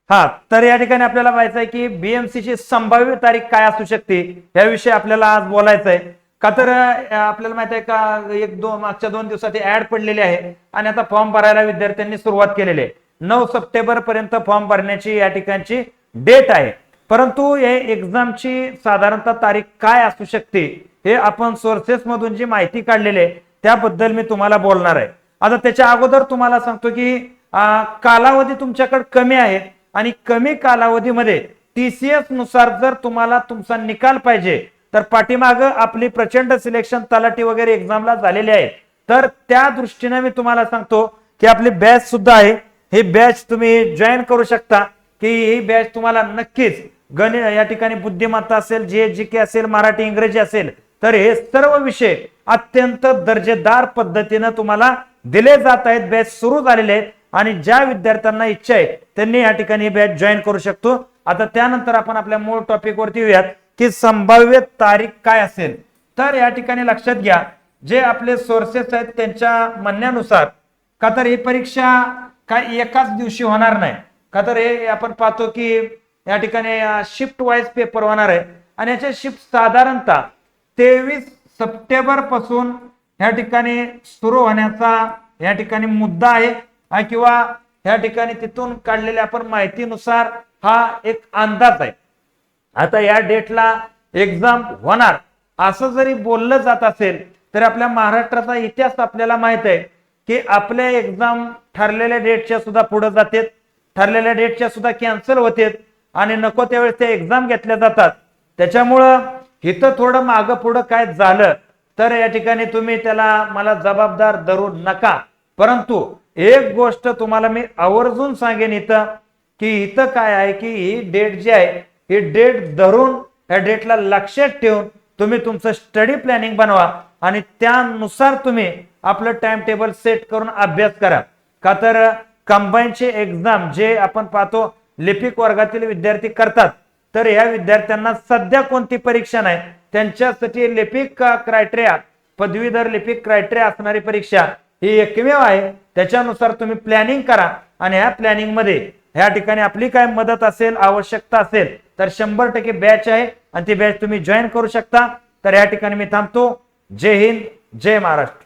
हा, तर या ठिकाणी आपल्याला माहित आहे की बीएमसी ची संभाव्य तारीख काय असू शकते याविषयी आपल्याला आज बोलायचं आहे. का तर आपल्याला माहित आहे का मागच्या 2 दिवसात ऍड पडलेली आहे आणि आता फॉर्म भरायला विद्यार्थ्यांनी सुरुवात केलेली आहे. 9 सप्टेंबर पर्यंत फॉर्म भरण्याची या ठिकाणची डेट आहे. परंतु या एक्झामची साधारणतः तारीख काय असू शकते हे आपण सोर्सेस मधून जी माहिती काढलेली आहे त्याबद्दल मी तुम्हाला बोलणार आहे. आता त्याच्या अगोदर तुम्हाला सांगतो की कालावधी तुमच्याकडे कमी आहे आणि कमी कालावधीमध्ये टीसीएस नुसार जर तुम्हाला तुमचा निकाल पाहिजे तर पाठीमाग आपली प्रचंड सिलेक्शन तलाठी वगैरे एक्झामला झालेले आहे. तर त्या दृष्टीने मी तुम्हाला सांगतो की आपली बॅच सुद्धा आहे. ही बॅच तुम्ही जॉईन करू शकता की ही बॅच तुम्हाला नक्कीच गणित या ठिकाणी बुद्धिमत्ता असेल, जीके असेल, मराठी इंग्रजी असेल तर हे सर्व विषय अत्यंत दर्जेदार पद्धतीने तुम्हाला दिले जात आहेत. बॅच सुरू झालेले आहेत आणि ज्या विद्यार्थ्यांना इच्छा आहे त्यांनी या ठिकाणी बॅच जॉईन करू शकतो. आता त्यानंतर आपण आपल्या मूळ टॉपिक वरती येऊयात की संभाव्य तारीख काय असेल. तर या ठिकाणी लक्षात घ्या, जे आपले सोर्सेस आहेत त्यांच्या म्हणण्यानुसार का तर ही परीक्षा काय एकाच दिवशी होणार नाही. का तर हे आपण पाहतो की या ठिकाणी शिफ्ट वाईज पेपर होणार आहे आणि याचे शिफ्ट साधारणतः 23 सप्टेंबर पासून या ठिकाणी सुरू होण्याचा या ठिकाणी मुद्दा आहे किंवा या ठिकाणी तिथून काढलेल्या आपण माहितीनुसार हा एक अंदाज आहे. आता या डेटला एक्झाम होणार असं जरी बोललं जात असेल तर आपल्या महाराष्ट्राचा इतिहास आपल्याला माहित आहे की आपल्या एक्झाम ठरलेल्या डेटच्या सुद्धा पुढे जातात, ठरलेल्या डेटच्या सुद्धा कॅन्सल होतात आणि नको त्यावेळेस ते एक्झाम घेतल्या जातात. त्याच्यामुळं इथं थोडं मागं पुढं काय झालं तर या ठिकाणी तुम्ही त्याला मला जबाबदार धरू नका. परंतु एक गोष्ट तुम्हाला मी आवर्जून सांगेन इथं की इथं काय आहे की ही डेट जी आहे ही डेट धरून या डेटला लक्षात ठेवून तुम्ही तुमचं स्टडी प्लॅनिंग बनवा आणि त्यानुसार तुम्ही आपलं टाइम टेबल सेट करून अभ्यास करा. का तर कंबाईनचे एक्झाम जे आपण पाहतो लिपिक वर्गातील विद्यार्थी करतात तर या विद्यार्थ्यांना सध्या कोणती परीक्षा नाही, त्यांच्यासाठी लिपिक क्रायटेरिया पदवीधर लिपिक क्रायटेरिया असणारी परीक्षा ही एकमेव आहे. त्याच्यानुसार तुम्ही प्लॅनिंग करा आणि ह्या प्लॅनिंग मध्ये ह्या ठिकाणी आपली काय मदत असेल, आवश्यकता असेल तर 100% बॅच आहे आणि ती बॅच तुम्ही जॉईन करू शकता. तर या ठिकाणी मी थांबतो. जय हिंद, जय महाराष्ट्र.